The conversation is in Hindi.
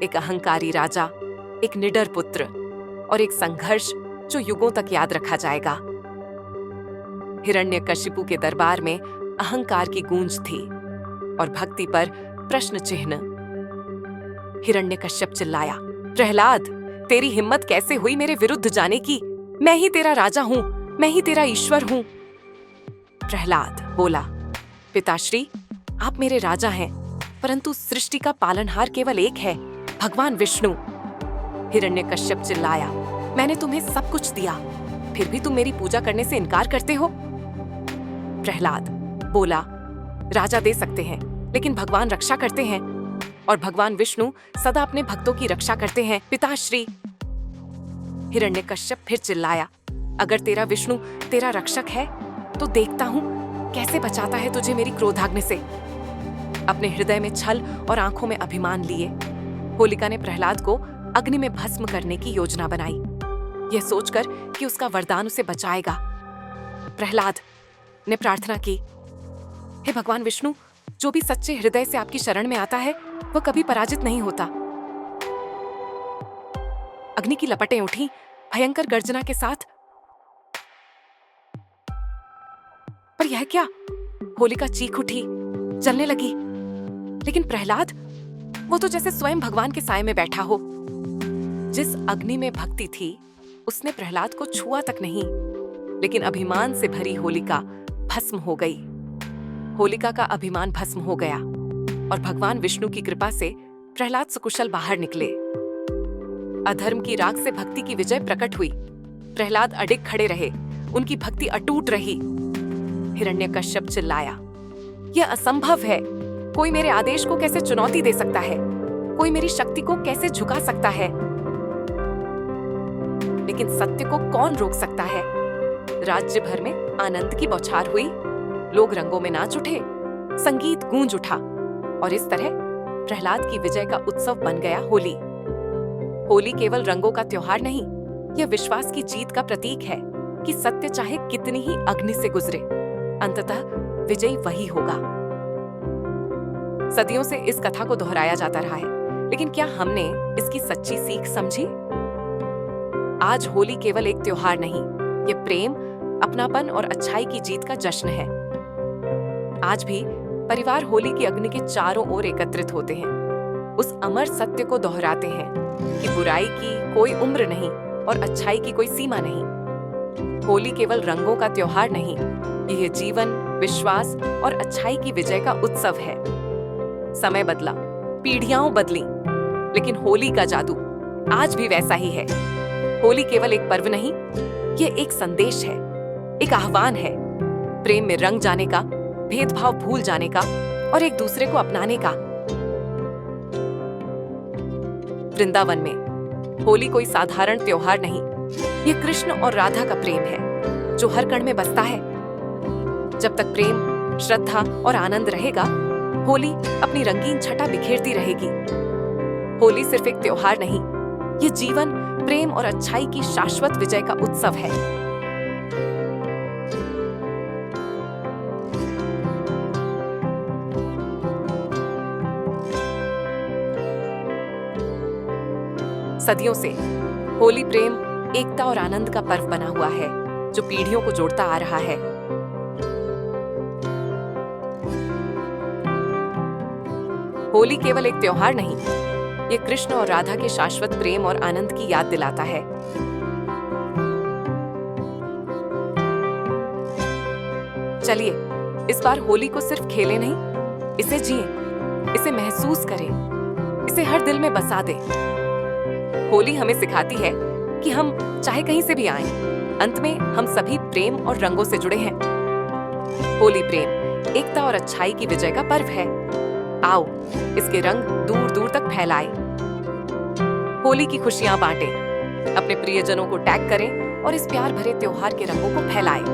एक अहंकारी राजा, एक निडर पुत्र और एक संघर्ष जो युगों तक याद रखा जाएगा। हिरण्यकशिपु के दरबार में अहंकार की गूंज थी और भक्ति पर प्रश्न चिन्ह। हिरण्यकश्यप चिल्लाया, प्रहलाद, तेरी हिम्मत कैसे हुई मेरे विरुद्ध जाने की? मैं ही तेरा राजा हूं, मैं ही तेरा ईश्वर हूं। प्रहलाद बोला, पिताश्री, आप मेरे राजा हैं, परंतु सृष्टि का पालनहार केवल एक है, भगवान विष्णु। हिरण्यकश्यप चिल्लाया, मैंने तुम्हें सब कुछ दिया, फिर भी तुम मेरी पूजा करने से इनकार करते हो? प्रहलाद बोला, राजा दे सकते हैं, लेकिन भगवान रक्षा करते हैं, और भगवान विष्णु सदा अपने भक्तों की रक्षा करते हैं, पिताश्री। हिरण्यकश्यप फिर चिल्लाया, अगर तेरा विष्णु तेरा रक्षक है तो देखता हूं कैसे बचाता है तुझे मेरी क्रोधाग्नि से। अपने हृदय में छल और आंखों में अभिमान लिए होलिका ने प्रहलाद को अग्नि में भस्म करने की योजना बनाई, यह सोचकर कि उसका वरदान उसे बचाएगा। प्रहलाद ने प्रार्थना की, हे भगवान विष्णु, जो भी सच्चे हृदय से आपकी शरण में आता है वह कभी पराजित नहीं होता। अग्नि की लपटें उठी भयंकर गर्जना के साथ। पर यह क्या? होलिका चीख उठी, जलने लगी। लेकिन प्रहलाद, वो तो जैसे स्वयं भगवान के साए में बैठा हो। जिस अग्नि में भक्ति थी उसने प्रहलाद को छुआ तक नहीं, लेकिन अभिमान से भरी होलिका भस्म हो गई। होलिका का अभिमान भस्म हो गया और भगवान विष्णु की कृपा से प्रहलाद सकुशल बाहर निकले। अधर्म की राख से भक्ति की विजय प्रकट हुई। प्रहलाद अडिग खड़े रहे, उनकी भक्ति अटूट रही। हिरण्यकश्यप चिल्लाया, यह असंभव है, कोई मेरे आदेश को कैसे चुनौती दे सकता है? कोई मेरी शक्ति को कैसे झुका सकता है? लेकिन सत्य को कौन रोक सकता है? राज्य भर में आनंद की बौछार हुई, लोग रंगों में नाच उठे, संगीत गूंज उठा और इस तरह प्रहलाद की विजय का उत्सव बन गया होली। होली केवल रंगों का त्योहार नहीं, यह विश्वास की जीत का प्रतीक है कि सत्य चाहे कितनी ही अग्नि से गुजरे, अंततः विजयी वही होगा। सदियों से इस कथा को दोहराया जाता रहा है, लेकिन क्या हमने इसकी सच्ची सीख समझी? आज होली केवल एक त्योहार नहीं, यह प्रेम, अपनापन और अच्छाई की जीत का जश्न है। आज भी परिवार होली की अग्नि के चारों ओर एकत्रित होते हैं, उस अमर सत्य को दोहराते हैं कि बुराई की कोई उम्र नहीं और अच्छाई की कोई सीमा नहीं। होली केवल रंगों का त्योहार नहीं, यह जीवन, विश्वास और अच्छाई की विजय का उत्सव है। समय बदला, पीढ़ियां बदली, लेकिन होली का जादू आज भी वैसा ही है। होली केवल एक पर्व नहीं, यह एक संदेश है, एक आह्वान है, प्रेम में रंग जाने का, भेदभाव भूल जाने का और एक दूसरे को अपनाने का। वृंदावन में होली कोई साधारण त्योहार नहीं, यह कृष्ण और राधा का प्रेम है जो हर कण में बसता है। जब तक प्रेम, श्रद्धा और आनंद रहेगा, होली अपनी रंगीन छटा बिखेरती रहेगी। होली सिर्फ एक त्योहार नहीं, यह जीवन, प्रेम और अच्छाई की शाश्वत विजय का उत्सव है। सदियों से होली प्रेम, एकता और आनंद का पर्व बना हुआ है जो पीढ़ियों को जोड़ता आ रहा है। होली केवल एक त्योहार नहीं, ये कृष्ण और राधा के शाश्वत प्रेम और आनंद की याद दिलाता है। चलिए इस बार होली को सिर्फ खेलें नहीं, इसे जिएं, इसे महसूस करें, इसे हर दिल में बसा दें। होली हमें सिखाती है कि हम चाहे कहीं से भी आएं, अंत में हम सभी प्रेम और रंगों से जुड़े हैं। होली प्रेम, एकता और अच्छाई की विजय का पर्व है। आओ इसके रंग दूर दूर तक फैलाएं। होली की खुशियां बांटें, अपने प्रियजनों को टैग करें और इस प्यार भरे त्योहार के रंगों को फैलाएं।